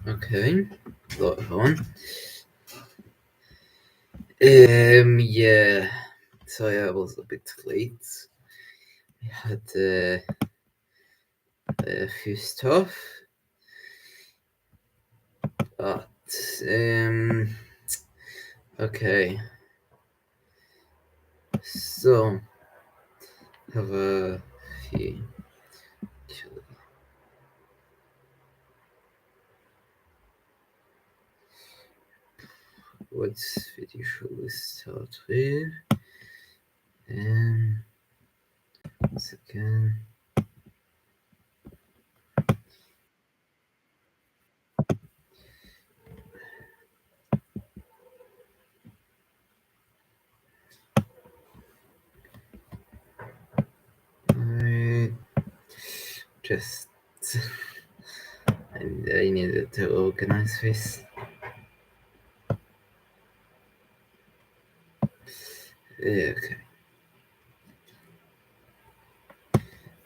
Okay, lot of fun. Yeah. Sorry, I was a bit late. I had a few stuff, but okay. So have a few. What video should we start with? 1 second. Just I needed to organize this. Okay.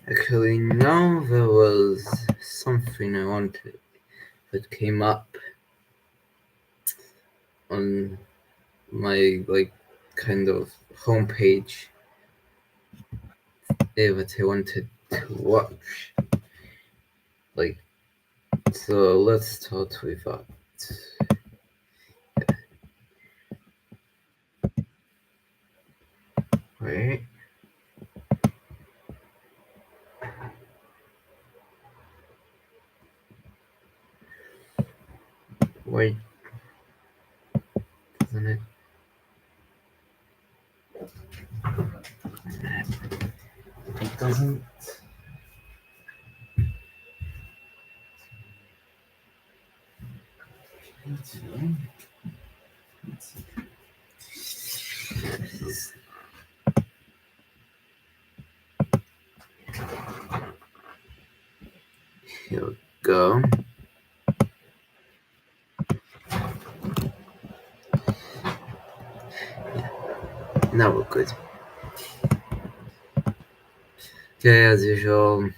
Actually, no, there was something I wanted that came up on my kind of homepage that I wanted to watch. So let's start with that. Right. Why doesn't it? It doesn't. Here we go. Now we're good. Okay, as usual,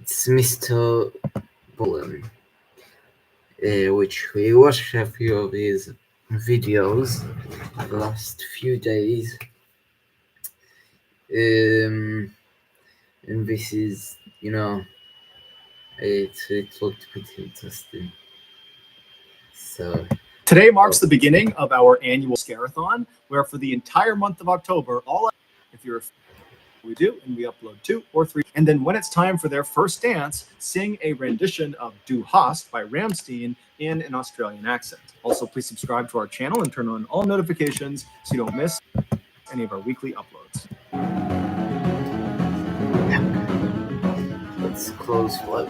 it's Mr. Bullen, which we watched a few of his videos the last few days. And this is, it looked pretty interesting. So today marks the beginning of our annual Scarathon, where for the entire month of October, if you're we do, and we upload 2 or 3, and then when it's time for their first dance, sing a rendition of Du Hast by Rammstein in an Australian accent. Also, please subscribe to our channel and turn on all notifications so you don't miss any of our weekly uploads. Let's close what?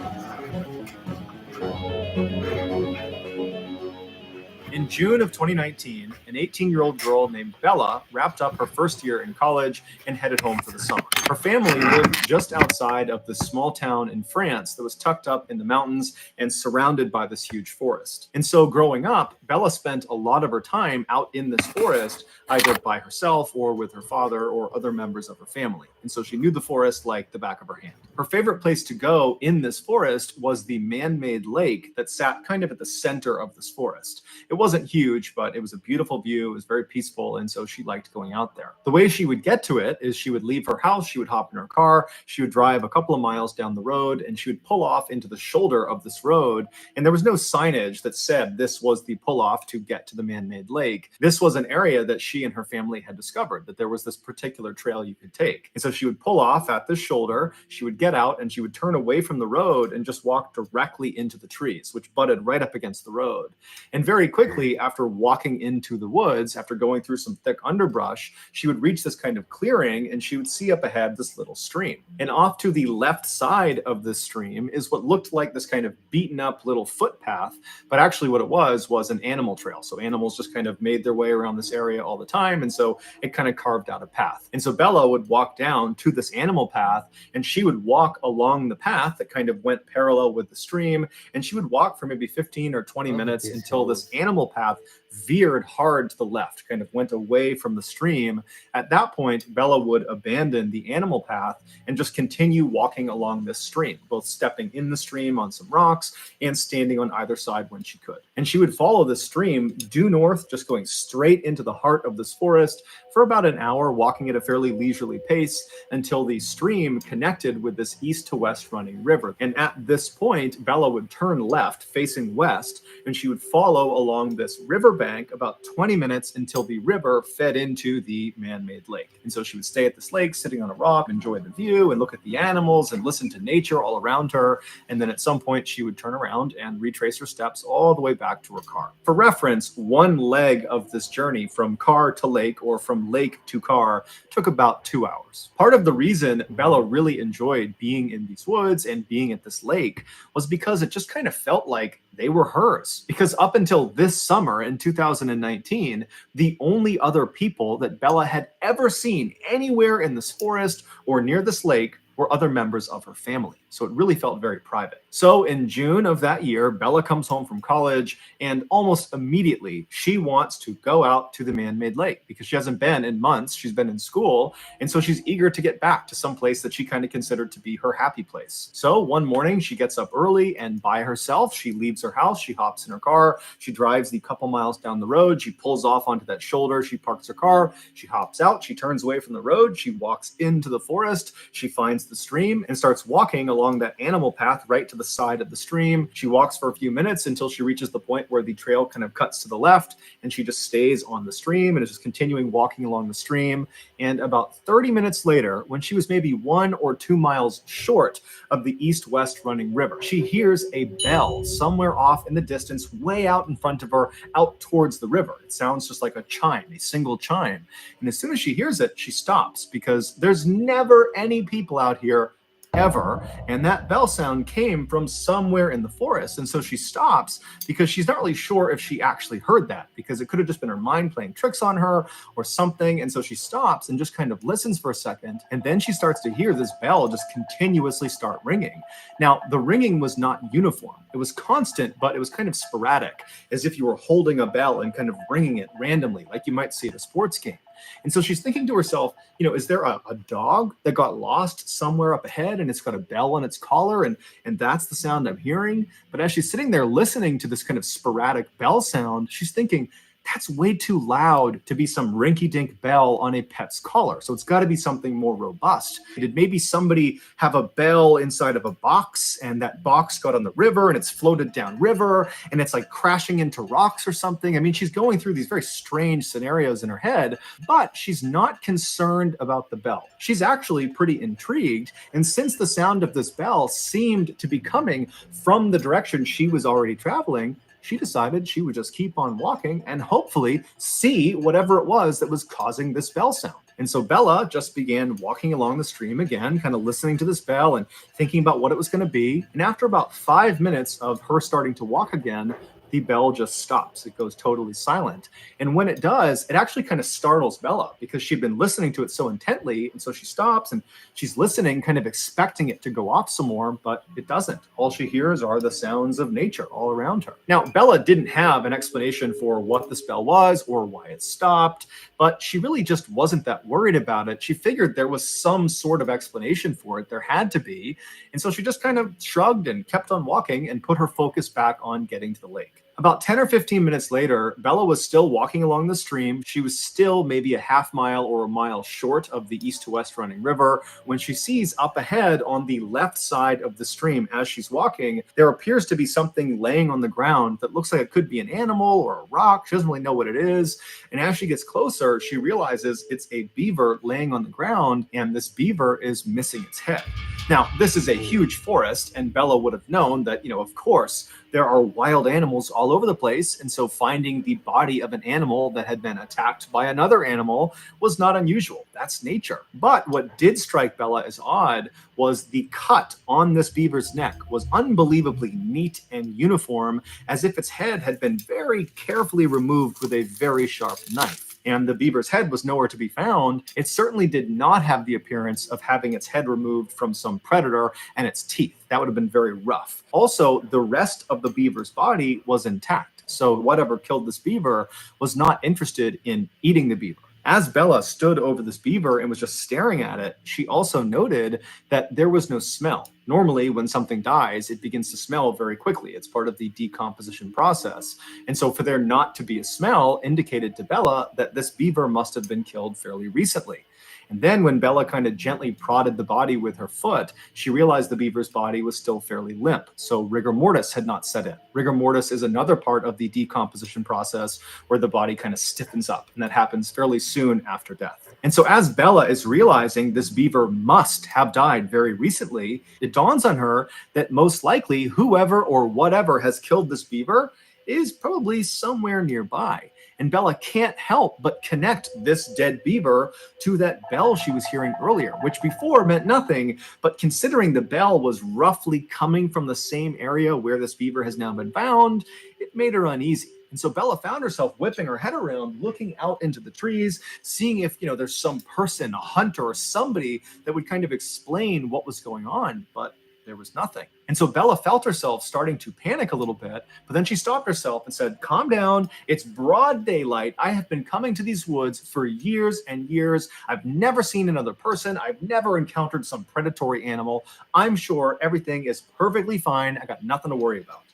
In June of 2019, an 18-year-old girl named Bella wrapped up her first year in college and headed home for the summer. Her family lived just outside of this small town in France that was tucked up in the mountains and surrounded by this huge forest. And so growing up, Bella spent a lot of her time out in this forest, either by herself or with her father or other members of her family. And so she knew the forest like the back of her hand. Her favorite place to go in this forest was the man-made lake that sat kind of at the center of this forest. It wasn't huge, but it was a beautiful view. It was very peaceful, and so she liked going out there. The way she would get to it is she would leave her house, she would hop in her car, she would drive a couple of miles down the road, and she would pull off into the shoulder of this road, and there was no signage that said this was the pull-off to get to the man-made lake. This was an area that she and her family had discovered, that there was this particular trail you could take. And so she would pull off at this shoulder, she would get out, and she would turn away from the road and just walk directly into the trees, which butted right up against the road. And very quickly, after walking into the woods, after going through some thick underbrush, she would reach this kind of clearing and she would see up ahead this little stream. And off to the left side of this stream is what looked like this kind of beaten up little footpath, but actually what it was an animal trail. So animals just kind of made their way around this area all the time, and so it kind of carved out a path. And so Bella would walk down to this animal path, and she would walk along the path that kind of went parallel with the stream, and she would walk for maybe 15 or 20 minutes until this animal path veered hard to the left, kind of went away from the stream, at that point, Bella would abandon the animal path and just continue walking along this stream, both stepping in the stream on some rocks and standing on either side when she could. And she would follow the stream due north, just going straight into the heart of this forest for about an hour, walking at a fairly leisurely pace until the stream connected with this east to west running river. And at this point, Bella would turn left, facing west, and she would follow along this riverbank about 20 minutes until the river fed into the man-made lake. And so she would stay at this lake, sitting on a rock, enjoy the view, and look at the animals and listen to nature all around her. And then at some point, she would turn around and retrace her steps all the way back to her car. For reference, one leg of this journey from car to lake, or from lake to car, took about 2 hours. Part of the reason Bella really enjoyed being in these woods and being at this lake was because it just kind of felt like they were hers. Because up until this summer in 2019, the only other people that Bella had ever seen anywhere in this forest or near this lake were other members of her family. So it really felt very private. So in June of that year, Bella comes home from college, and almost immediately she wants to go out to the man-made lake because she hasn't been in months. She's been in school. And so she's eager to get back to some place that she kind of considered to be her happy place. So one morning she gets up early, and by herself, she leaves her house. She hops in her car. She drives the couple miles down the road. She pulls off onto that shoulder. She parks her car. She hops out. She turns away from the road. She walks into the forest. She finds the stream and starts walking along that animal path right to the side of the stream. She walks for a few minutes until she reaches the point where the trail kind of cuts to the left, and she just stays on the stream and is just continuing walking along the stream. And about 30 minutes later, when she was maybe 1 or 2 miles short of the east-west running river, she hears a bell somewhere off in the distance, way out in front of her, out towards the river. It sounds just like a chime, a single chime. And as soon as she hears it, she stops, because there's never any people out here ever, and that bell sound came from somewhere in the forest. And so she stops because she's not really sure if she actually heard that, because it could have just been her mind playing tricks on her or something. And so she stops and just kind of listens for a second, and then she starts to hear this bell just continuously start ringing. Now, the ringing was not uniform. It was constant, but it was kind of sporadic, as if you were holding a bell and kind of ringing it randomly, like you might see at a sports game. And so she's thinking to herself, is there a dog that got lost somewhere up ahead, and it's got a bell on its collar, and that's the sound I'm hearing? But as she's sitting there listening to this kind of sporadic bell sound, she's thinking, that's way too loud to be some rinky-dink bell on a pet's collar. So it's got to be something more robust. Did maybe somebody have a bell inside of a box, and that box got on the river and it's floated down river and it's like crashing into rocks or something? I mean, she's going through these very strange scenarios in her head, but she's not concerned about the bell. She's actually pretty intrigued. And since the sound of this bell seemed to be coming from the direction she was already traveling, she decided she would just keep on walking and hopefully see whatever it was that was causing this bell sound. And so Bella just began walking along the stream again, kind of listening to this bell and thinking about what it was going to be. And after about 5 minutes of her starting to walk again, the bell just stops. It goes totally silent. And when it does, it actually kind of startles Bella, because she'd been listening to it so intently. And so she stops and she's listening, kind of expecting it to go off some more, but it doesn't. All she hears are the sounds of nature all around her. Now, Bella didn't have an explanation for what this bell was or why it stopped, but she really just wasn't that worried about it. She figured there was some sort of explanation for it. There had to be. And so she just kind of shrugged and kept on walking and put her focus back on getting to the lake. About 10 or 15 minutes later, Bella was still walking along the stream. She was still maybe a half mile or a mile short of the east to west running river when she sees up ahead on the left side of the stream, as she's walking, there appears to be something laying on the ground that looks like it could be an animal or a rock. She doesn't really know what it is. And as she gets closer, she realizes it's a beaver laying on the ground, and this beaver is missing its head. Now, this is a huge forest, and Bella would have known that, of course, there are wild animals all over the place. And so finding the body of an animal that had been attacked by another animal was not unusual. That's nature. But what did strike Bella as odd was the cut on this beaver's neck was unbelievably neat and uniform, as if its head had been very carefully removed with a very sharp knife. And the beaver's head was nowhere to be found. It certainly did not have the appearance of having its head removed from some predator and its teeth. That would have been very rough. Also, the rest of the beaver's body was intact. So whatever killed this beaver was not interested in eating the beaver. As Bella stood over this beaver and was just staring at it, she also noted that there was no smell. Normally, when something dies, it begins to smell very quickly. It's part of the decomposition process. And so for there not to be a smell indicated to Bella that this beaver must have been killed fairly recently. And then when Bella kind of gently prodded the body with her foot, she realized the beaver's body was still fairly limp. So rigor mortis had not set in. Rigor mortis is another part of the decomposition process where the body kind of stiffens up, and that happens fairly soon after death. And so as Bella is realizing this beaver must have died very recently, it dawns on her that most likely whoever or whatever has killed this beaver is probably somewhere nearby. And Bella can't help but connect this dead beaver to that bell she was hearing earlier, which before meant nothing, but considering the bell was roughly coming from the same area where this beaver has now been found, it made her uneasy. And so Bella found herself whipping her head around, looking out into the trees, seeing if, there's some person, a hunter or somebody that would kind of explain what was going on, but there was nothing. And so Bella felt herself starting to panic a little bit, but then she stopped herself and said, "Calm down. It's broad daylight. I have been coming to these woods for years and years. I've never seen another person. I've never encountered some predatory animal. I'm sure everything is perfectly fine. I got nothing to worry about."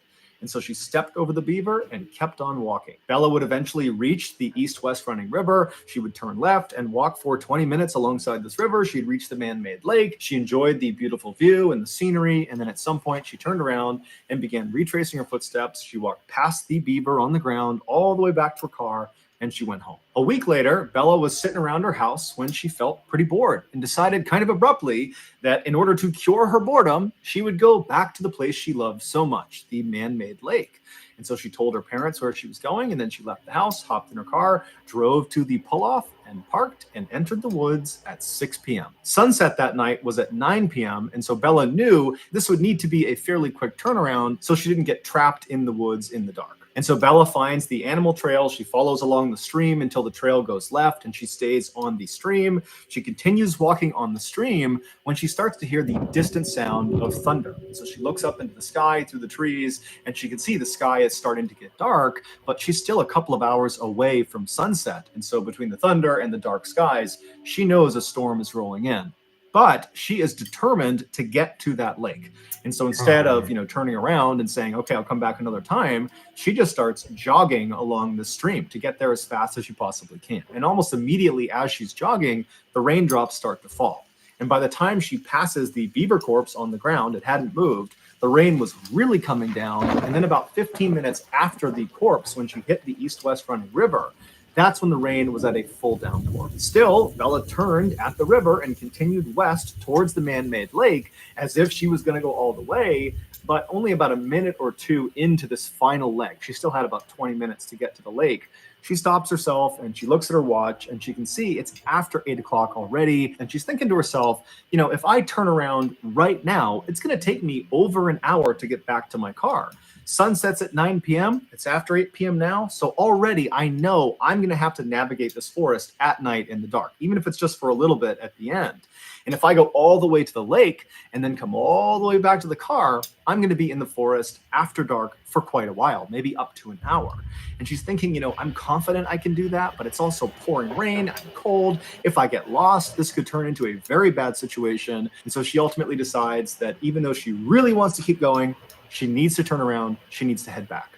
And so she stepped over the beaver and kept on walking. Bella would eventually reach the east-west running river. She would turn left and walk for 20 minutes alongside this river. She'd reach the man-made lake. She enjoyed the beautiful view and the scenery. And then at some point, she turned around and began retracing her footsteps. She walked past the beaver on the ground all the way back to her car, and she went home. A week later, Bella was sitting around her house when she felt pretty bored and decided kind of abruptly that in order to cure her boredom, she would go back to the place she loved so much, the man-made lake. And so she told her parents where she was going, and then she left the house, hopped in her car, drove to the pull-off, and parked and entered the woods at 6 p.m. Sunset that night was at 9 p.m., and so Bella knew this would need to be a fairly quick turnaround so she didn't get trapped in the woods in the dark. And so Bella finds the animal trail. She follows along the stream until the trail goes left, and she stays on the stream. She continues walking on the stream when she starts to hear the distant sound of thunder. So she looks up into the sky through the trees, and she can see the sky is starting to get dark, but she's still a couple of hours away from sunset. And so between the thunder and the dark skies, she knows a storm is rolling in. But she is determined to get to that lake. And so instead of, turning around and saying, "Okay, I'll come back another time," she just starts jogging along the stream to get there as fast as she possibly can. And almost immediately as she's jogging, the raindrops start to fall. And by the time she passes the beaver corpse on the ground, it hadn't moved. The rain was really coming down. And then about 15 minutes after the corpse, when she hit the east-west running river, that's when the rain was at a full downpour. Still, Bella turned at the river and continued west towards the man-made lake as if she was going to go all the way, but only about a minute or two into this final leg. She still had about 20 minutes to get to the lake. She stops herself and she looks at her watch and she can see it's after 8 o'clock already. And she's thinking to herself, if I turn around right now, it's going to take me over an hour to get back to my car. Sunsets at 9 p.m. It's after 8 p.m. now. So already I know I'm going to have to navigate this forest at night in the dark, even if it's just for a little bit at the end. And if I go all the way to the lake and then come all the way back to the car, I'm going to be in the forest after dark for quite a while, maybe up to an hour. And she's thinking, I'm confident I can do that, but it's also pouring rain, I'm cold. If I get lost, this could turn into a very bad situation. And so she ultimately decides that even though she really wants to keep going, she needs to turn around, she needs to head back.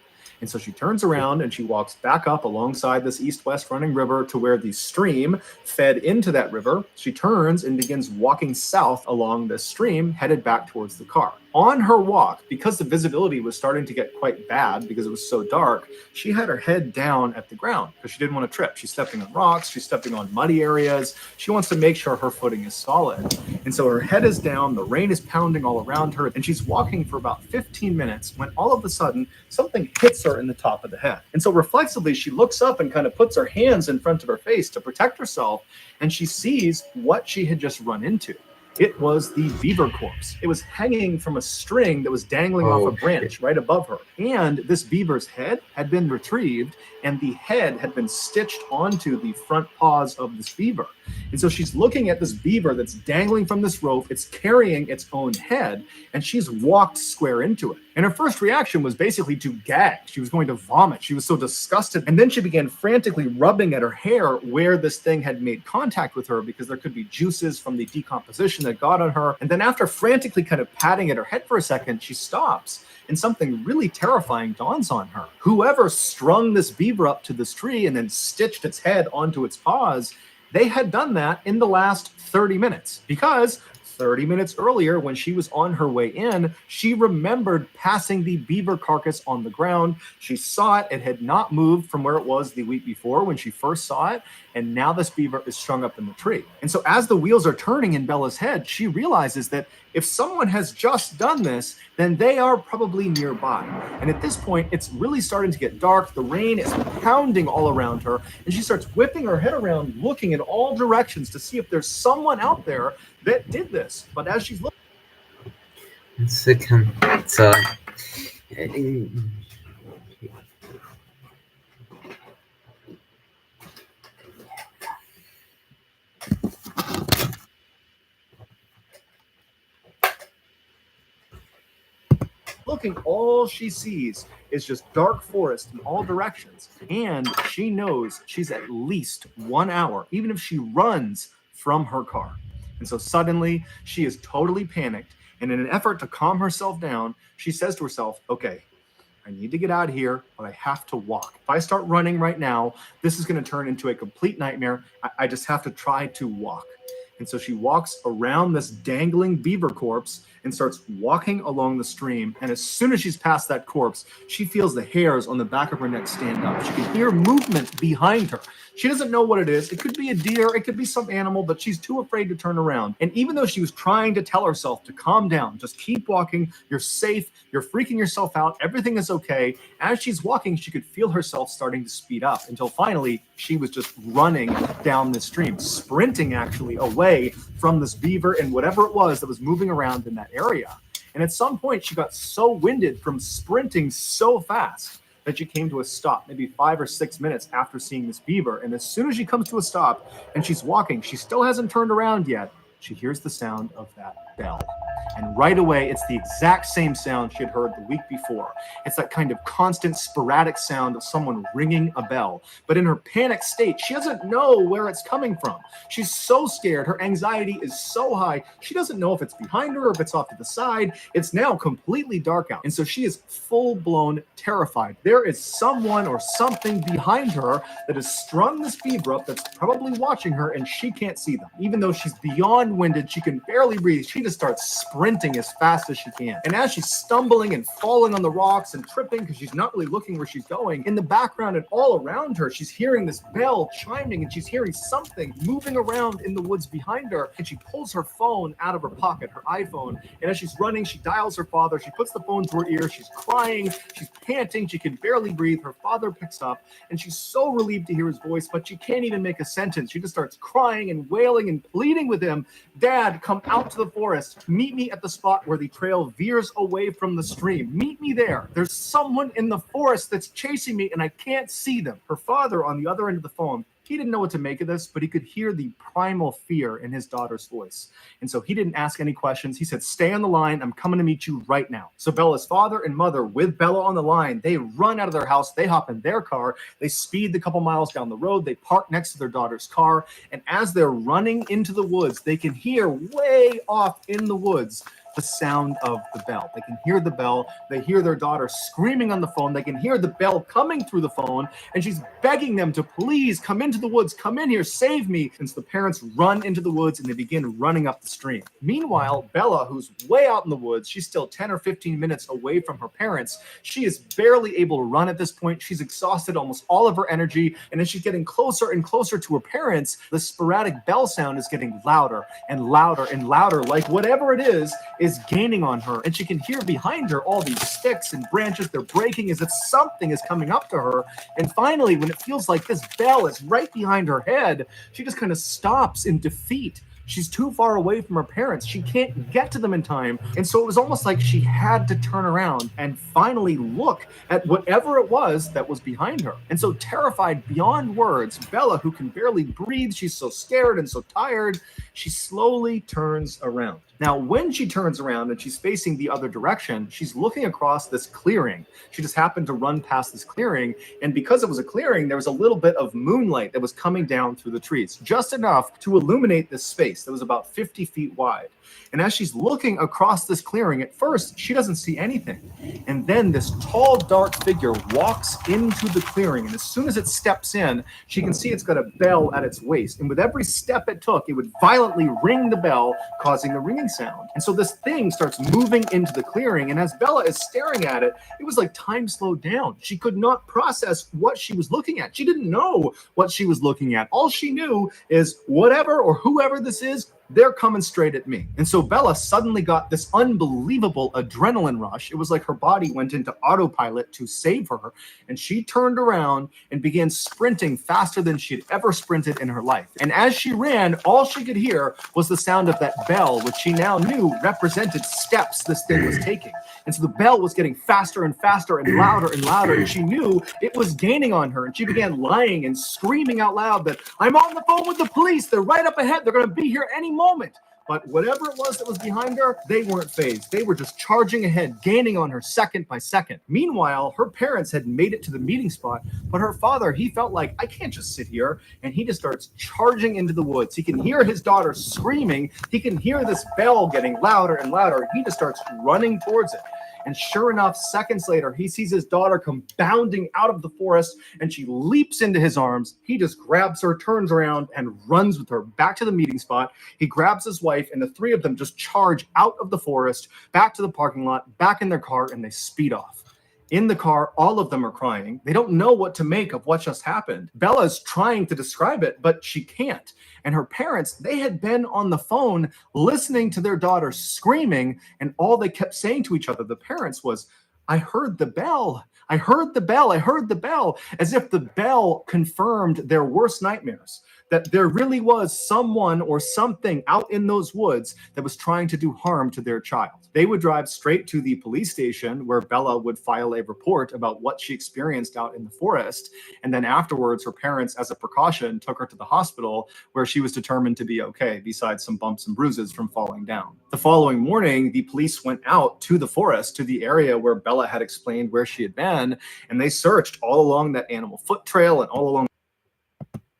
And so she turns around and she walks back up alongside this east-west running river to where the stream fed into that river. She turns and begins walking south along this stream, headed back towards the car. On her walk, because the visibility was starting to get quite bad because it was so dark, she had her head down at the ground because she didn't want to trip. She's stepping on rocks, she's stepping on muddy areas. She wants to make sure her footing is solid. And so her head is down, the rain is pounding all around her, and she's walking for about 15 minutes when all of a sudden something hits her in the top of the head. And so reflexively, she looks up and kind of puts her hands in front of her face to protect herself, and she sees what she had just run into. It was the beaver corpse. It was hanging from a string that was dangling off a branch right above her. And this beaver's head had been retrieved, and the head had been stitched onto the front paws of this beaver. And so she's looking at this beaver that's dangling from this rope. It's carrying its own head, and she's walked square into it. And her first reaction was basically to gag. She was going to vomit. She was so disgusted. And then she began frantically rubbing at her hair where this thing had made contact with her, because there could be juices from the decomposition that got on her. And then after frantically kind of patting at her head for a second, she stops. And something really terrifying dawns on her. Whoever strung this beaver up to this tree and then stitched its head onto its paws, they had done that in the last 30 minutes, because 30 minutes earlier, when she was on her way in, she remembered passing the beaver carcass on the ground. She saw it. It had not moved from where it was the week before when she first saw it. And now this beaver is strung up in the tree. And so as the wheels are turning in Bella's head, she realizes that if someone has just done this, then they are probably nearby. And at this point, it's really starting to get dark. The rain is pounding all around her. And she starts whipping her head around, looking in all directions to see if there's someone out there that did this. But as she's looking... Second, looking, all she sees is just dark forest in all directions. And she knows she's at least 1 hour, even if she runs from her car. And so suddenly she is totally panicked. And in an effort to calm herself down, she says to herself, okay, I need to get out of here, but I have to walk. If I start running right now, this is going to turn into a complete nightmare. I just have to try to walk. And so she walks around this dangling beaver corpse and starts walking along the stream. And as soon as she's past that corpse, she feels the hairs on the back of her neck stand up. She can hear movement behind her. She doesn't know what it is. It could be a deer, it could be some animal, but she's too afraid to turn around. And even though she was trying to tell herself to calm down, just keep walking, you're safe, you're freaking yourself out, everything is okay, as she's walking, she could feel herself starting to speed up until finally she was just running down the stream, sprinting actually away from this beaver and whatever it was that was moving around in that area. And at some point, she got so winded from sprinting so fast that she came to a stop, maybe 5 or 6 minutes after seeing this beaver. And as soon as she comes to a stop and she's walking, she still hasn't turned around yet, she hears the sound of that bell. And right away, it's the exact same sound she had heard the week before. It's that kind of constant, sporadic sound of someone ringing a bell. But in her panic state, she doesn't know where it's coming from. She's so scared. Her anxiety is so high. She doesn't know if it's behind her or if it's off to the side. It's now completely dark out. And so she is full-blown terrified. There is someone or something behind her that has strung this beaver up that's probably watching her, and she can't see them. Even though she's beyond winded, she can barely breathe. She just starts sprinting as fast as she can. And as she's stumbling and falling on the rocks and tripping because she's not really looking where she's going, in the background and all around her, she's hearing this bell chiming and she's hearing something moving around in the woods behind her. And she pulls her phone out of her pocket, her iPhone. And as she's running, she dials her father. She puts the phone to her ear. She's crying. She's panting. She can barely breathe. Her father picks up and she's so relieved to hear his voice, but she can't even make a sentence. She just starts crying and wailing and pleading with him, "Dad, come out to the forest. Meet me at the spot where the trail veers away from the stream. Meet me there. There's someone in the forest that's chasing me and I can't see them." Her father on the other end of the phone, he didn't know what to make of this, but he could hear the primal fear in his daughter's voice. And so he didn't ask any questions. He said, "Stay on the line. I'm coming to meet you right now." So Bella's father and mother, with Bella on the line, they run out of their house. They hop in their car. They speed the couple miles down the road. They park next to their daughter's car. And as they're running into the woods, they can hear way off in the woods the sound of the bell. They can hear the bell. They hear their daughter screaming on the phone. They can hear the bell coming through the phone, and she's begging them to please come into the woods, come in here, save me. And so the parents run into the woods and they begin running up the stream. Meanwhile, Bella, who's way out in the woods, she's still 10 or 15 minutes away from her parents. She is barely able to run at this point. She's exhausted almost all of her energy. And as she's getting closer and closer to her parents, the sporadic bell sound is getting louder and louder and louder, like whatever it is gaining on her. And she can hear behind her all these sticks and branches. They're breaking as if something is coming up to her. And finally, when it feels like this bell is right behind her head, she just kind of stops in defeat. She's too far away from her parents. She can't get to them in time. And so it was almost like she had to turn around and finally look at whatever it was that was behind her. And so terrified beyond words, Bella, who can barely breathe, she's so scared and so tired, she slowly turns around. Now, when she turns around and she's facing the other direction, she's looking across this clearing. She just happened to run past this clearing, and because it was a clearing, there was a little bit of moonlight that was coming down through the trees, just enough to illuminate this space that was about 50 feet wide. And as she's looking across this clearing, at first, she doesn't see anything. And then this tall, dark figure walks into the clearing. And as soon as it steps in, she can see it's got a bell at its waist. And with every step it took, it would violently ring the bell, causing the ringing sound. And so this thing starts moving into the clearing. And as Bella is staring at it, it was like time slowed down. She could not process what she was looking at. She didn't know what she was looking at. All she knew is whatever or whoever this is, they're coming straight at me. And so Bella suddenly got this unbelievable adrenaline rush. It was like her body went into autopilot to save her. And she turned around and began sprinting faster than she'd ever sprinted in her life. And as she ran, all she could hear was the sound of that bell, which she now knew represented steps this thing was taking. And so the bell was getting faster and faster and louder and louder. And she knew it was gaining on her. And she began lying and screaming out loud that, "I'm on the phone with the police. They're right up ahead. They're going to be here any moment." But whatever it was that was behind her, they weren't fazed. They were just charging ahead, gaining on her second by second. Meanwhile, her parents had made it to the meeting spot, but her father, he felt like, I can't just sit here. And he just starts charging into the woods. He can hear his daughter screaming. He can hear this bell getting louder and louder. He just starts running towards it. And sure enough, seconds later, he sees his daughter come bounding out of the forest, and she leaps into his arms. He just grabs her, turns around, and runs with her back to the meeting spot. He grabs his wife, and the three of them just charge out of the forest, back to the parking lot, back in their car, and they speed off. In the car, all of them are crying. They don't know what to make of what just happened. Bella's trying to describe it, but she can't. And her parents, they had been on the phone listening to their daughter screaming, and all they kept saying to each other, the parents, was, "I heard the bell. I heard the bell. I heard the bell," as if the bell confirmed their worst nightmares, that there really was someone or something out in those woods that was trying to do harm to their child. They would drive straight to the police station where Bella would file a report about what she experienced out in the forest. And then afterwards, her parents, as a precaution, took her to the hospital where she was determined to be okay, besides some bumps and bruises from falling down. The following morning, the police went out to the forest, to the area where Bella had explained where she had been, and they searched all along that animal foot trail and all along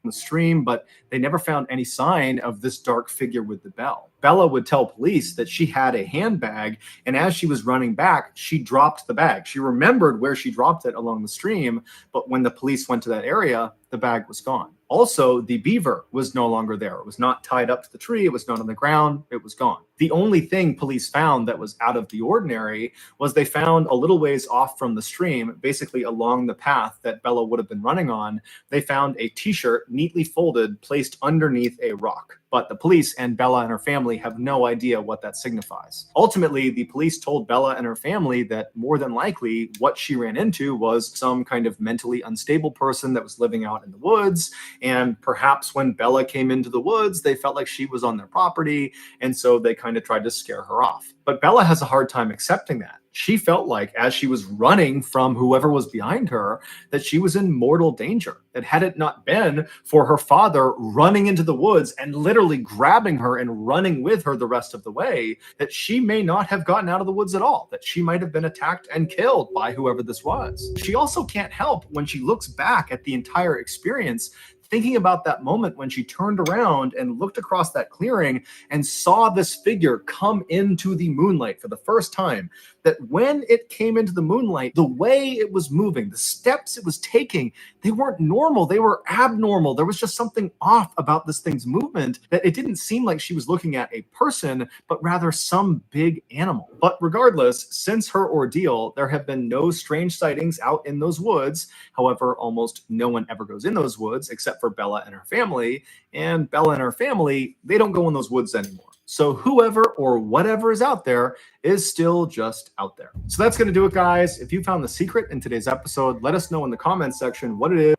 the stream, but they never found any sign of this dark figure with the bell. Bella would tell police that she had a handbag, and as she was running back, she dropped the bag. She remembered where she dropped it along the stream, but when the police went to that area, the bag was gone. Also, the beaver was no longer there. It was not tied up to the tree. It was not on the ground. It was gone. The only thing police found that was out of the ordinary was they found a little ways off from the stream, basically along the path that Bella would have been running on, they found a t-shirt neatly folded, placed underneath a rock. But the police and Bella and her family have no idea what that signifies. Ultimately, the police told Bella and her family that more than likely what she ran into was some kind of mentally unstable person that was living out in the woods. And perhaps when Bella came into the woods, they felt like she was on their property. And so they kind of tried to scare her off. But Bella has a hard time accepting that. She felt like as she was running from whoever was behind her, that she was in mortal danger. That had it not been for her father running into the woods and literally grabbing her and running with her the rest of the way, that she may not have gotten out of the woods at all, that she might have been attacked and killed by whoever this was. She also can't help when she looks back at the entire experience, thinking about that moment when she turned around and looked across that clearing and saw this figure come into the moonlight for the first time, that when it came into the moonlight, the way it was moving, the steps it was taking, they weren't normal, they were abnormal. There was just something off about this thing's movement, that it didn't seem like she was looking at a person, but rather some big animal. But regardless, since her ordeal, there have been no strange sightings out in those woods. However, almost no one ever goes in those woods except for Bella and her family, and Bella and her family, they don't go in those woods anymore. So whoever or whatever is out there is still just out there. So that's going to do it, guys. If you found the secret in today's episode, let us know in the comments section what it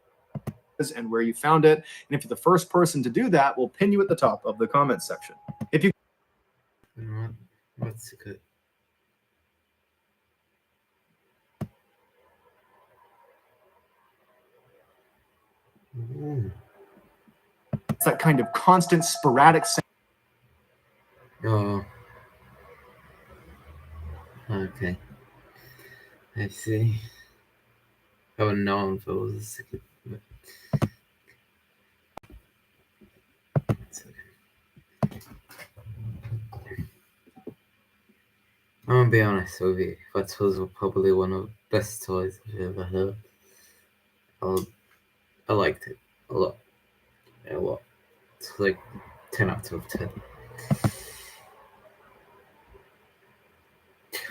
is and where you found it. And if you're the first person to do that, we'll pin you at the top of the comments section. If you What's good? it's that kind of constant sporadic sound. Oh, Okay. I see. Oh, no, if it was I'm gonna be honest with you. That was probably one of the best toys I've ever heard. I liked it a lot. A lot. It's like 10 out of 10.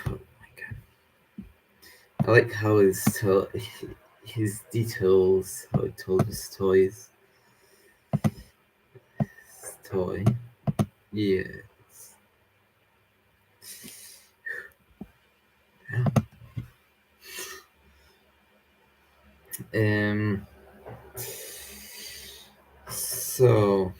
Oh my god. I like how his details, how he told his toys. His toy. Yes. So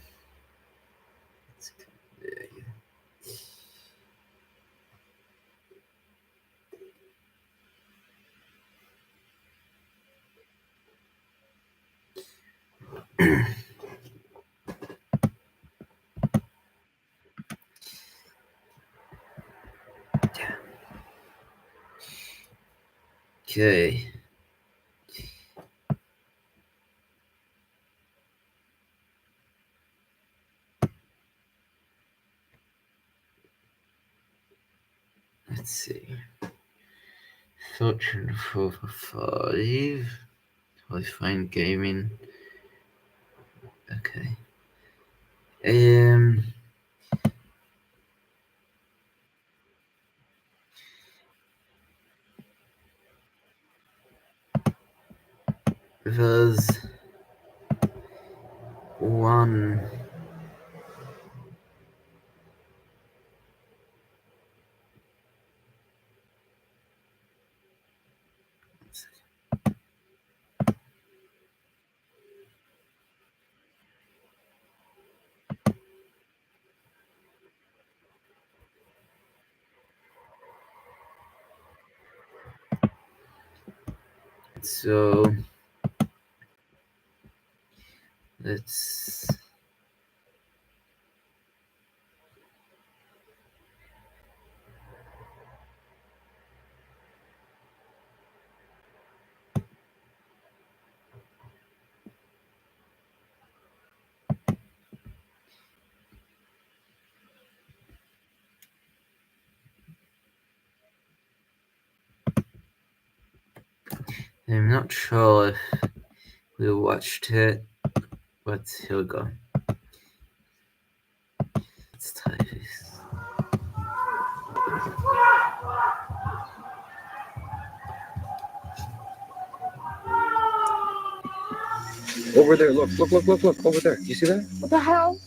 okay. Let's see. Fortune 4 for 5. I find gaming. Okay. There's one. So let's I'm not sure if we watched it, but here we go. Let's type this. Over there, look, over there. You see that? What the hell?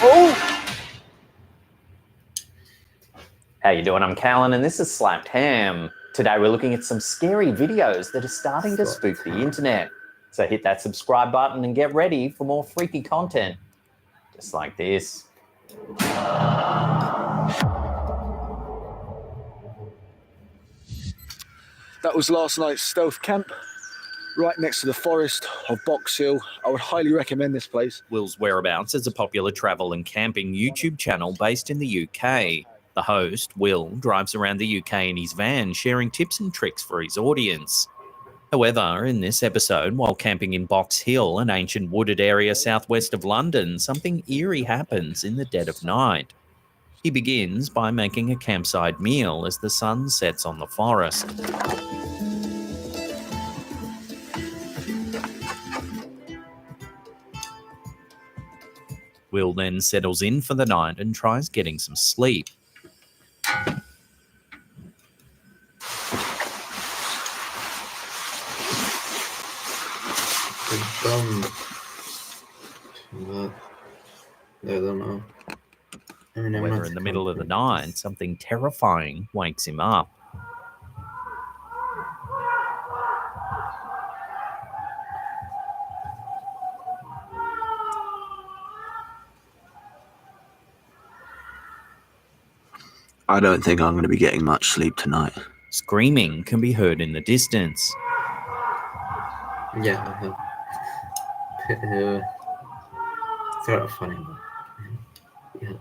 Oh! How you doing? I'm Callan and this is Slapped Ham. Today we're looking at some scary videos that are starting to spook the internet. So hit that subscribe button and get ready for more freaky content. Just like this. That was last night's stealth camp, right next to the forest of Box Hill. I would highly recommend this place. Will's Whereabouts is a popular travel and camping YouTube channel based in the UK. The host, Will, drives around the UK in his van, sharing tips and tricks for his audience. However, in this episode, while camping in Box Hill, an ancient wooded area southwest of London, something eerie happens in the dead of night. He begins by making a campsite meal as the sun sets on the forest. Will then settles in for the night and tries getting some sleep. But I don't know. I mean, However, in the middle of the night, something terrifying wakes him up. I don't think I'm going to be getting much sleep tonight. Screaming can be heard in the distance. Yeah, I have. Sort of funny, but yeah.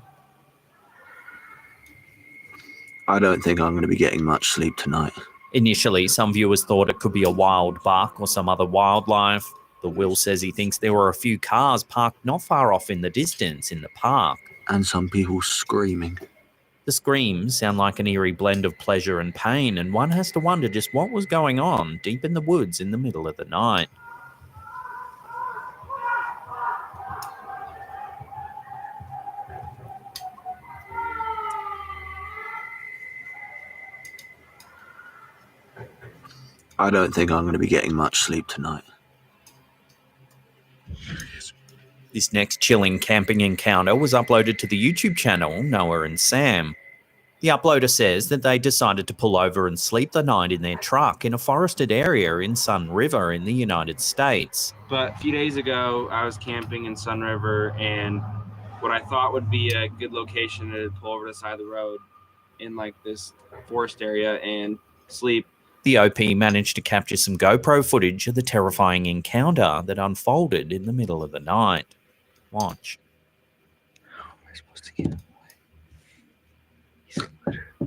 I don't think I'm going to be getting much sleep tonight. Initially, some viewers thought it could be a wild buck or some other wildlife. But Will says he thinks there were a few cars parked not far off in the distance in the park. And some people screaming. The screams sound like an eerie blend of pleasure and pain, and one has to wonder just what was going on deep in the woods in the middle of the night. I don't think I'm going to be getting much sleep tonight. This next chilling camping encounter was uploaded to the YouTube channel Noah and Sam. The uploader says that they decided to pull over and sleep the night in their truck in a forested area in Sun River in the United States. But a few days ago, I was camping in Sun River, and what I thought would be a good location to pull over to the side of the road in like this forest area and sleep. The OP managed to capture some GoPro footage of the terrifying encounter that unfolded in the middle of the night. Watch. How am I supposed to get away?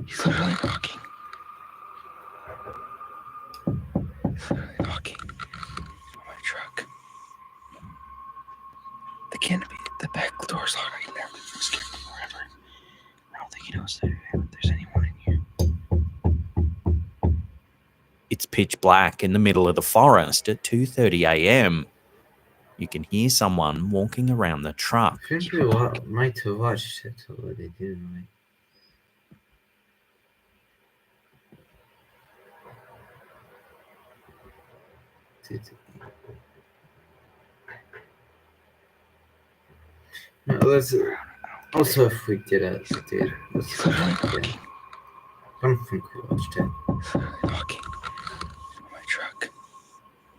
He's literally knocking. He's literally knocking on my truck. The canopy, the back door's locked. I can never scared me forever. I don't think he knows that there's anyone in here. It's pitch black in the middle of the forest at 2:30 a.m. You can hear someone walking around the truck. I think we might have watched it already, didn't we? No, let's also if we did it, dude. Let's, yeah. I don't think we watched it. Knocking on my truck.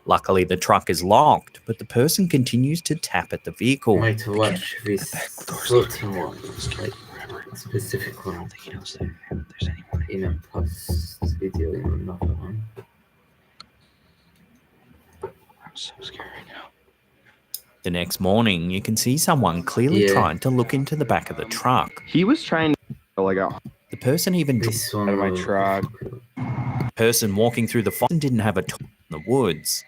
Luckily, the truck is locked, but the person continues to tap at the vehicle. Might have watched this floating one, like a specific I don't one, think he knows that there's anyone in in here. a past video in another one. I'm so scared right now. The next morning, you can see someone clearly Yeah. trying to look into the back of the truck. He was trying to like out The person even This one of my was truck. difficult. the person walking through the forest didn't have a tool in the woods.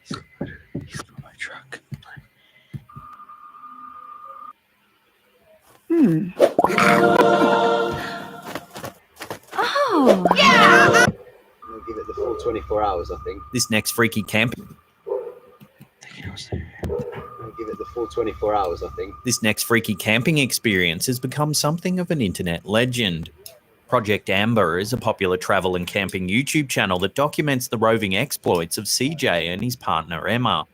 He's on my truck. Oh. We'll give it the full 24 hours, I think. This next freaky camping We'll give it the full 24 hours, I think. This next freaky camping experience has become something of an internet legend. Project Amber is a popular travel and camping YouTube channel that documents the roving exploits of CJ and his partner Emma.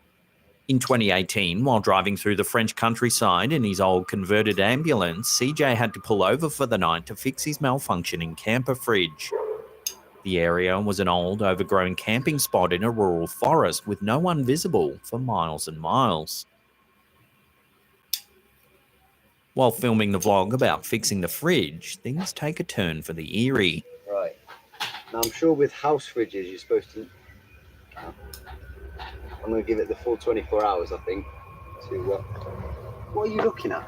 In 2018, while driving through the French countryside in his old converted ambulance, CJ had to pull over for the night to fix his malfunctioning camper fridge. The area was an old, overgrown camping spot in a rural forest with no one visible for miles and miles. While filming the vlog about fixing the fridge, things take a turn for the eerie. Right. Now, I'm sure with house fridges, you're supposed to... I'm going to give it the full 24 hours, I think. To what are you looking at?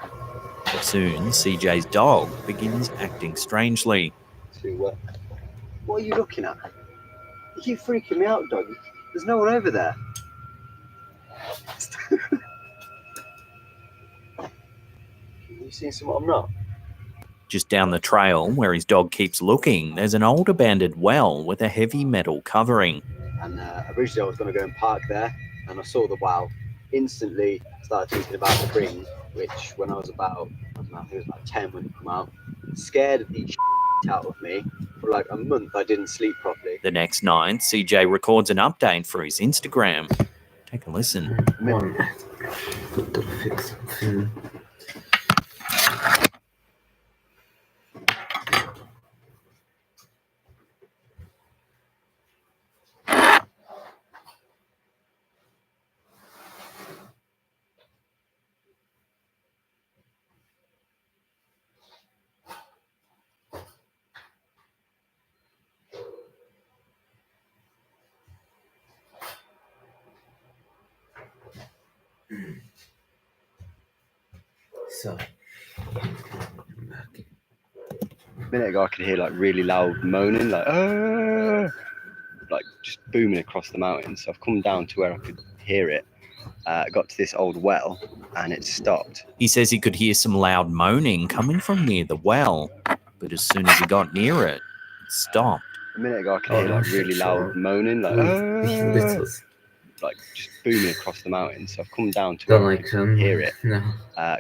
Soon, CJ's dog begins acting strangely. To what are you looking at? You keep freaking me out, dog. There's no one over there. You seen someone? I'm not. Just down the trail, where his dog keeps looking, there's an old abandoned well with a heavy metal covering. And originally I was going to go and park there, and I saw the wow. Instantly started thinking about the ring, which when I was about, I don't know, I think it was about 10 when it came out, scared the out of me. For like a month I didn't sleep properly. The next night, CJ records an update for his Instagram. Take a listen. One. Got to fix something. So, I'm back. A minute ago, I could hear like really loud moaning, like just booming across the mountains. So I've come down to where I could hear it. Got to this old well, and it stopped. He says he could hear some loud moaning coming from near the well, but as soon as he got near it, it stopped. A minute ago, I could hear like really loud moaning, like Littles. just booming across the mountains. So I've come down to Don't where I like could hear it. No.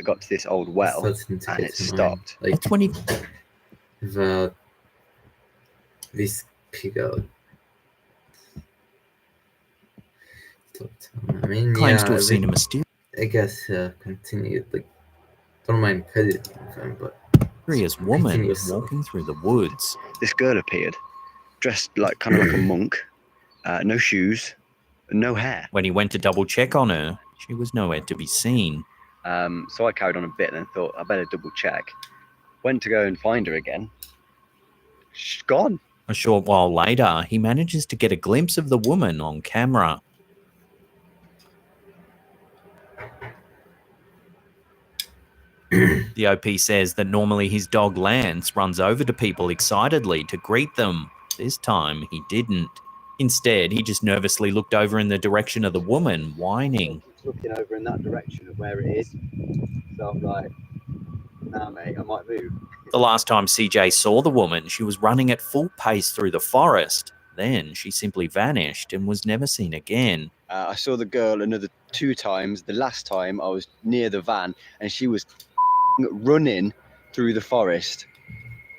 Got to this old well, Starting to and get it to mine. stopped. Like That's when he this pig out. I mean, claims yeah, to have seen a mysterious I guess continued. Like, don't mind crediting him, but woman continuous. walking through the woods. This girl appeared, dressed like kind of like a monk, no shoes, no hair. When he went to double check on her, she was nowhere to be seen. So I carried on a bit and thought I better double check. Went to go and find her again. She's gone. A short while later, he manages to get a glimpse of the woman on camera. The OP says that normally his dog Lance runs over to people excitedly to greet them. This time, he didn't. Instead, he just nervously looked over in the direction of the woman, whining. Looking over in that direction of where it is. So I'm like, nah, mate, I might move. The last time CJ saw the woman, she was running at full pace through the forest. Then she simply vanished and was never seen again. I saw the girl another 2 times. The last time I was near the van and she was running through the forest.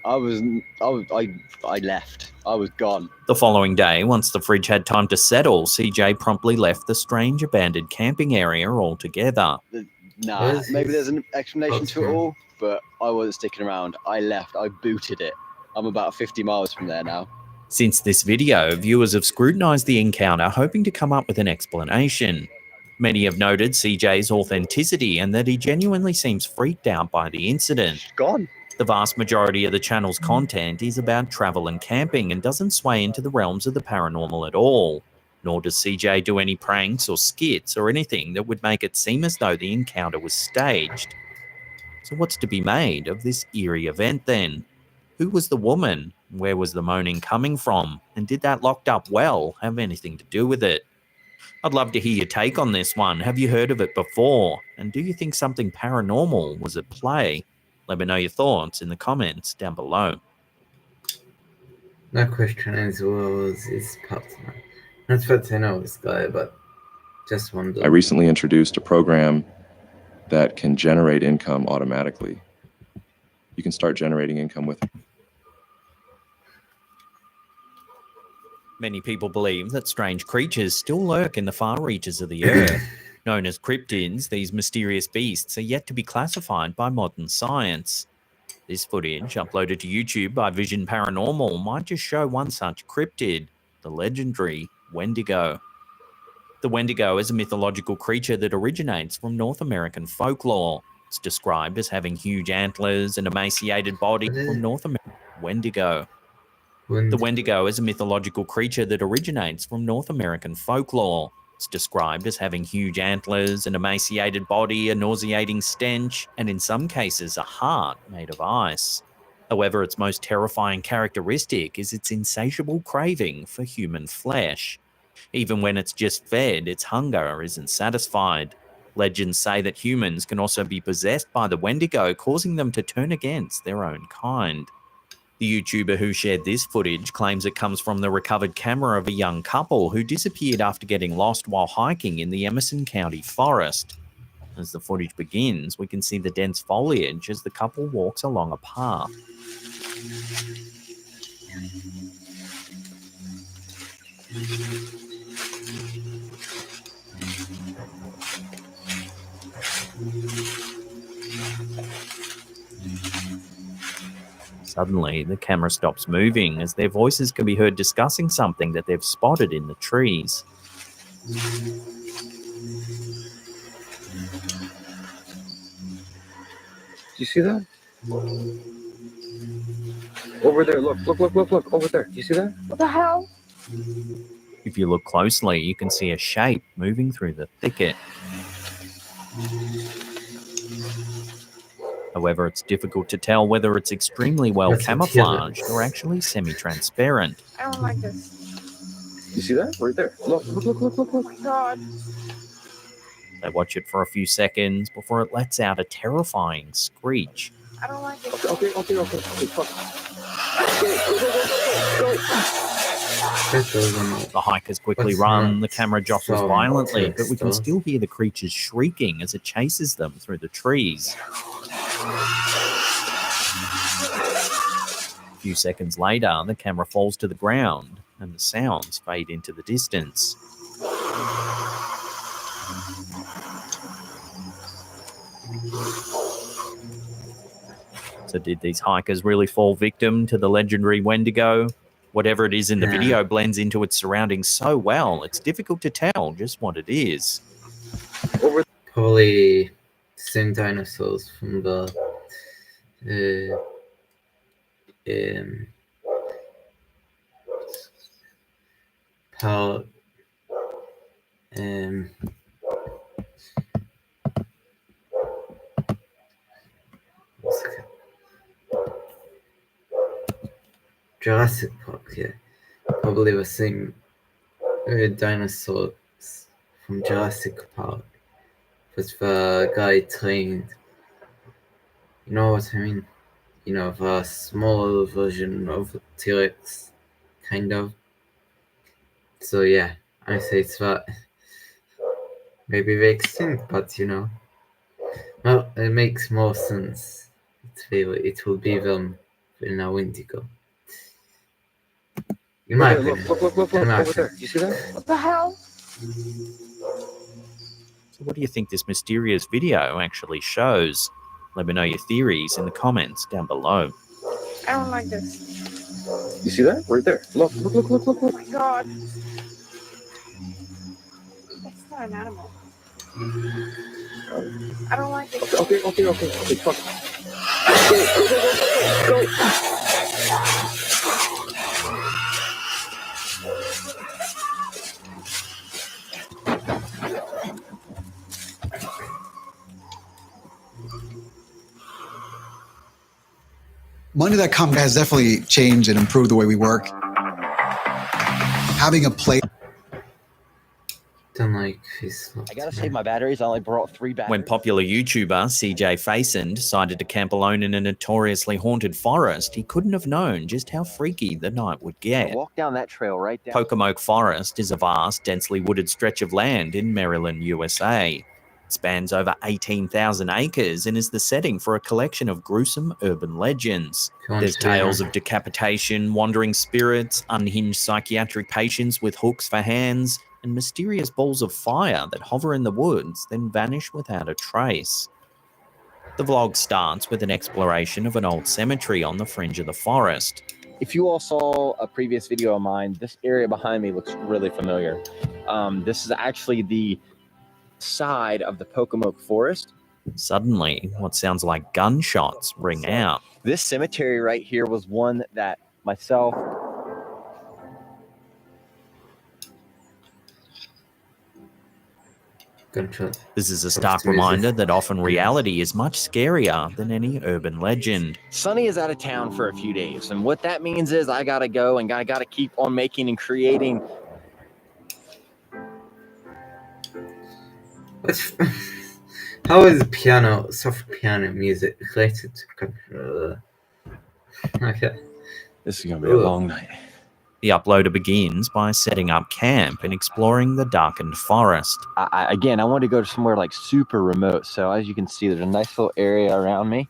I left. I was gone. The following day, once the fridge had time to settle, CJ promptly left the strange abandoned camping area altogether. Nah, maybe there's an explanation to it all, but I wasn't sticking around. I left. I booted it. I'm about 50 miles from there now. Since this video, viewers have scrutinized the encounter, hoping to come up with an explanation. Many have noted CJ's authenticity and that he genuinely seems freaked out by the incident. She's gone. The vast majority of the channel's content is about travel and camping and doesn't sway into the realms of the paranormal at all. Nor does CJ do any pranks or skits or anything that would make it seem as though the encounter was staged. So what's to be made of this eerie event then? Who was the woman? Where was the moaning coming from? And did that locked up well have anything to do with it? I'd love to hear your take on this one. Have you heard of it before? And do you think something paranormal was at play? Let me know your thoughts in the comments down below. My question as well is partner. Not that I know this guy, but just wonder. I recently introduced a program that can generate income automatically. You can start generating income with it. Many people believe that strange creatures still lurk in the far reaches of the earth. Known as cryptids, these mysterious beasts are yet to be classified by modern science. This footage, uploaded to YouTube by Vision Paranormal, might just show one such cryptid, the legendary Wendigo. The Wendigo is a mythological creature that originates from North American folklore. It's described as having huge antlers and emaciated body from North America. Wendigo. The Wendigo is a mythological creature that originates from North American folklore. It's described as having huge antlers, an emaciated body, a nauseating stench, and in some cases a heart made of ice. However, its most terrifying characteristic is its insatiable craving for human flesh. Even when it's just fed, its hunger isn't satisfied. Legends say that humans can also be possessed by the Wendigo, causing them to turn against their own kind. The YouTuber who shared this footage claims it comes from the recovered camera of a young couple who disappeared after getting lost while hiking in the Emerson County forest. As the footage begins, we can see the dense foliage as the couple walks along a path. Suddenly, the camera stops moving as their voices can be heard discussing something that they've spotted in the trees. Do you see that? Over there, look, over there. Do you see that? What the hell? If you look closely, you can see a shape moving through the thicket. However, it's difficult to tell whether it's extremely well What's a camouflaged T-Rex? or actually semi-transparent. I don't like this. You see that? Right there. Look, look, look, look, look, Oh look. my god. They watch it for a few seconds before it lets out a terrifying screech. I don't like it. Okay. Fuck. Go. That doesn't. The hikers quickly What's run, that? the camera jostles So violently, but we can text, still hear the creatures shrieking as it chases them through the trees. A few seconds later, the camera falls to the ground and the sounds fade into the distance. So did these hikers really fall victim to the legendary Wendigo? Whatever it is in the Yeah. video blends into its surroundings so well, it's difficult to tell just what it is. Probably same dinosaurs from the part what's it called? Jurassic Park, yeah. Probably the same dinosaurs from Jurassic Park. But the guy trained, you know what I mean? You know, the small version of the T-Rex, kind of. So yeah, I say it's that. Maybe they're extinct, but you know. Well, it makes more sense. It will be them in a Wendigo. In my opinion. Look, In my over there. opinion. You see that? What the hell? So what do you think this mysterious video actually shows? Let me know your theories in the comments down below. I don't like this. You see that? Right there. Look. Oh my god. That's not an animal. I don't like it. Okay. Fuck. Go. Monday.com has definitely changed and improved the way we work. Having a play. Don't like his. I gotta save my batteries. I only brought 3 batteries. When popular YouTuber CJ Faison decided to camp alone in a notoriously haunted forest, he couldn't have known just how freaky the night would get. Walk down that trail right down. Pocomoke Forest is a vast, densely wooded stretch of land in Maryland, USA. It spans over 18,000 acres and is the setting for a collection of gruesome urban legends. There's tales of decapitation, wandering spirits, unhinged psychiatric patients with hooks for hands, and mysterious balls of fire that hover in the woods, then vanish without a trace. The vlog starts with an exploration of an old cemetery on the fringe of the forest. If you all saw a previous video of mine, this area behind me looks really familiar. This is actually the side of the Pocomoke Forest. Suddenly, what sounds like gunshots ring out. This cemetery right here was one that myself, Gunshot. This is a stark reminder that often reality is much scarier than any urban legend. Sonny is out of town for a few days, and what that means is I gotta go and I gotta keep on making and creating. How is piano, soft piano music related to controller? Okay. This is gonna be a long night. The uploader begins by setting up camp and exploring the darkened forest. Again, I wanted to go to somewhere like super remote. So as you can see, there's a nice little area around me.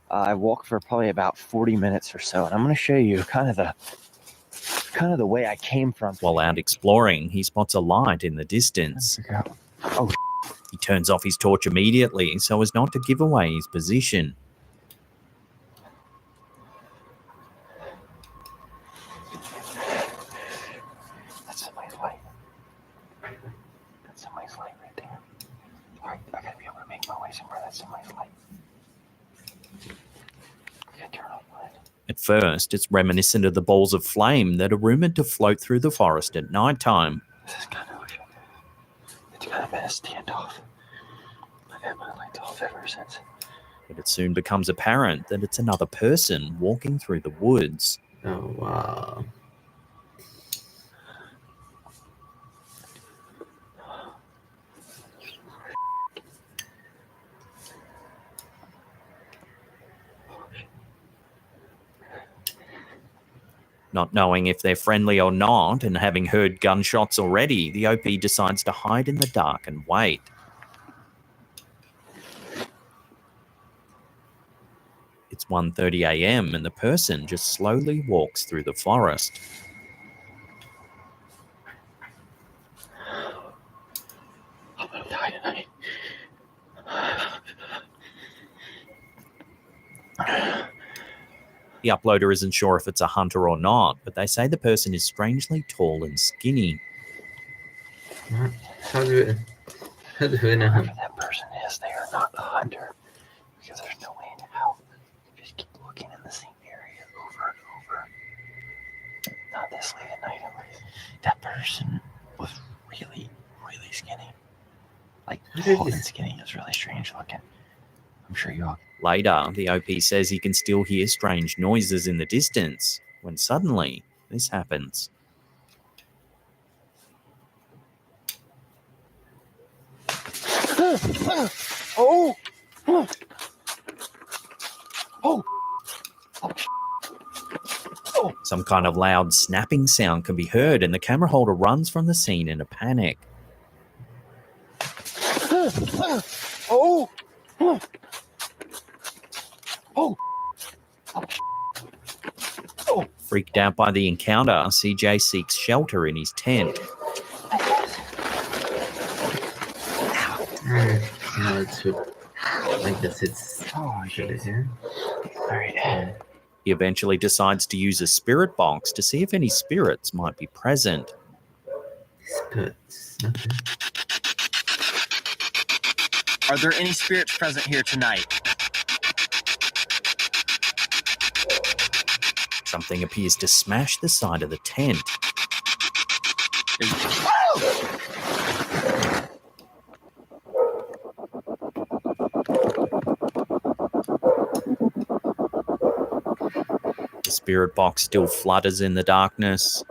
I walked for probably about 40 minutes or so, and I'm going to show you kind of the way I came from. While out exploring, he spots a light in the distance. Oh, he turns off his torch immediately so as not to give away his position. that's somebody's light. That's somebody's light right there. All right, I got to be able to make my way somewhere. That's somebody's light. I got to turn off mine. At first, it's reminiscent of the balls of flame that are rumored to float through the forest at nighttime. This is kind of, it's kind of been a standoff. But had my lights off ever since. But it soon becomes apparent that it's another person walking through the woods. Oh, wow. Not knowing if they're friendly or not, and having heard gunshots already, the OP decides to hide in the dark and wait. It's 1:30 a.m. and the person just slowly walks through the forest. I'm gonna die tonight. The uploader isn't sure if it's a hunter or not, but they say the person is strangely tall and skinny. How do we know? Whoever that person is, they are not a hunter. Because there's no way in hell. You just keep looking in the same area over and over. Not this late at night, at least. That person was really, really skinny. Like, tall and skinny. It was really strange looking. I'm sure you all. Later, the OP says he can still hear strange noises in the distance, when suddenly this happens. Oh! Oh! Some kind of loud snapping sound can be heard, and the camera holder runs from the scene in a panic. Oh! Oh! Oh! Freaked out by the encounter, CJ seeks shelter in his tent. No, I guess it's good here. Alright. He eventually decides to use a spirit box to see if any spirits might be present. Spirits. Okay. Are there any spirits present here tonight? Something appears to smash the side of the tent. The spirit box still flutters in the darkness.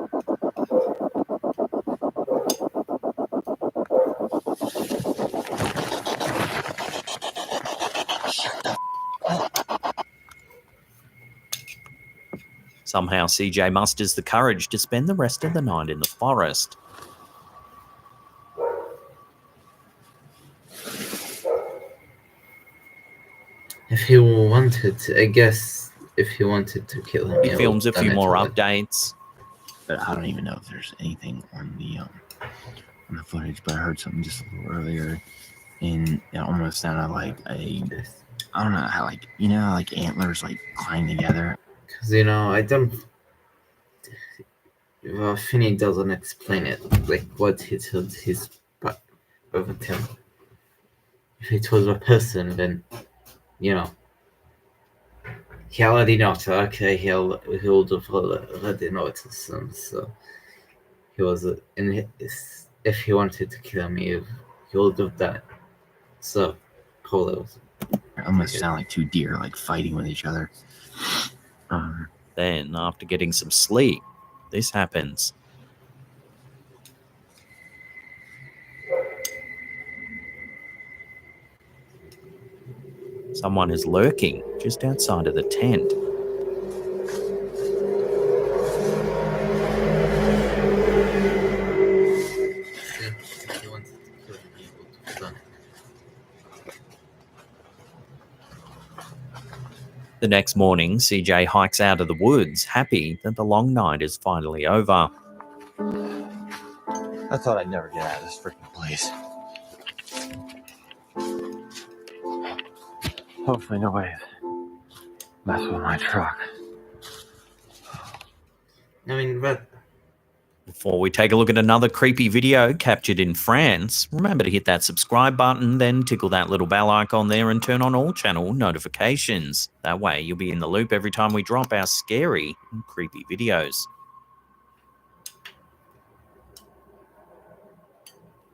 Somehow CJ musters the courage to spend the rest of the night in the forest. If he wanted to, I guess, if he wanted to kill him, He films a few more updates. But I don't even know if there's anything on the footage. But I heard something just a little earlier, and it almost sounded like I don't know how, like, you know, like antlers like climb together. Because, I don't. Well, Finney doesn't explain it, like what he told his brother tell. If it was a person, then, he already knows. Okay, he would have already noticed him. So he was, if he wanted to kill me, he would have done it. So probably was. It almost sound like two deer like fighting with each other. Then, after getting some sleep, this happens. Someone is lurking just outside of the tent. If he wanted to kill me, he would have done it. The next morning, CJ hikes out of the woods, happy that the long night is finally over. I thought I'd never get out of this freaking place. Hopefully nobody's messing with my truck. But Before we take a look at another creepy video captured in France, remember to hit that subscribe button, then tickle that little bell icon there and turn on all channel notifications. That way you'll be in the loop every time we drop our scary and creepy videos.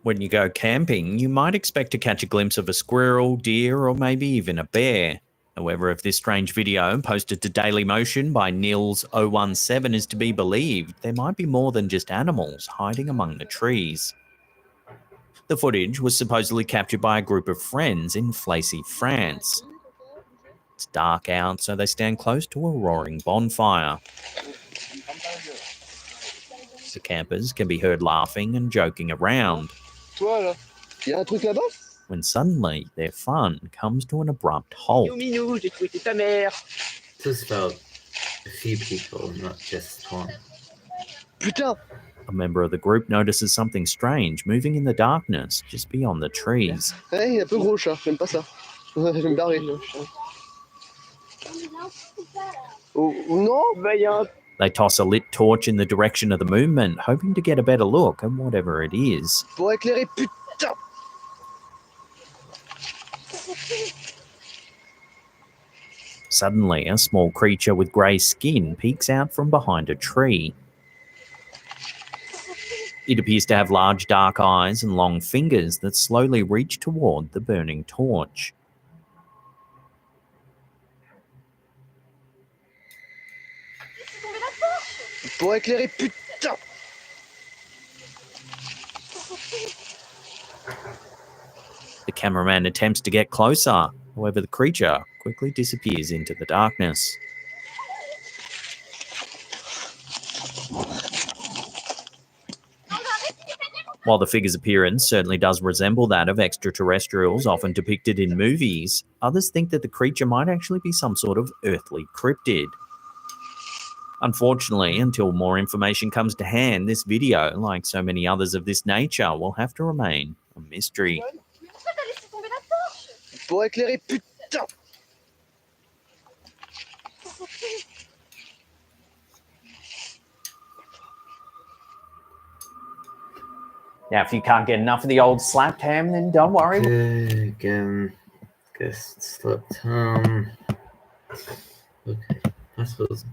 When you go camping, you might expect to catch a glimpse of a squirrel, deer, or maybe even a bear. However, if this strange video posted to Dailymotion by Nils017 is to be believed, there might be more than just animals hiding among the trees. The footage was supposedly captured by a group of friends in Flacy, France. It's dark out, so they stand close to a roaring bonfire. The campers can be heard laughing and joking around, when suddenly their fun comes to an abrupt halt. Just felt a few people, not just one. A member of the group notices something strange moving in the darkness just beyond the trees. They toss a lit torch in the direction of the movement, hoping to get a better look at whatever it is. Suddenly, a small creature with grey skin peeks out from behind a tree. It appears to have large dark eyes and long fingers that slowly reach toward the burning torch. The cameraman attempts to get closer, however the creature quickly disappears into the darkness. While the figure's appearance certainly does resemble that of extraterrestrials often depicted in movies, others think that the creature might actually be some sort of earthly cryptid. Unfortunately, until more information comes to hand, this video, like so many others of this nature, will have to remain a mystery. Now, if you can't get enough of the old slapped ham, then don't worry. Again, guess slept okay, I suppose.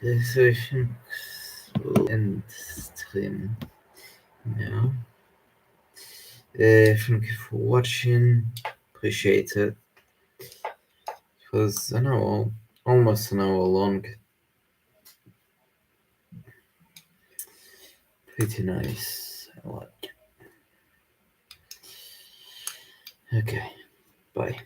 Okay, so I think we'll end stream now. Thank you for watching. Appreciate it. It was an hour, almost an hour long. Pretty nice. I like it. Okay, bye.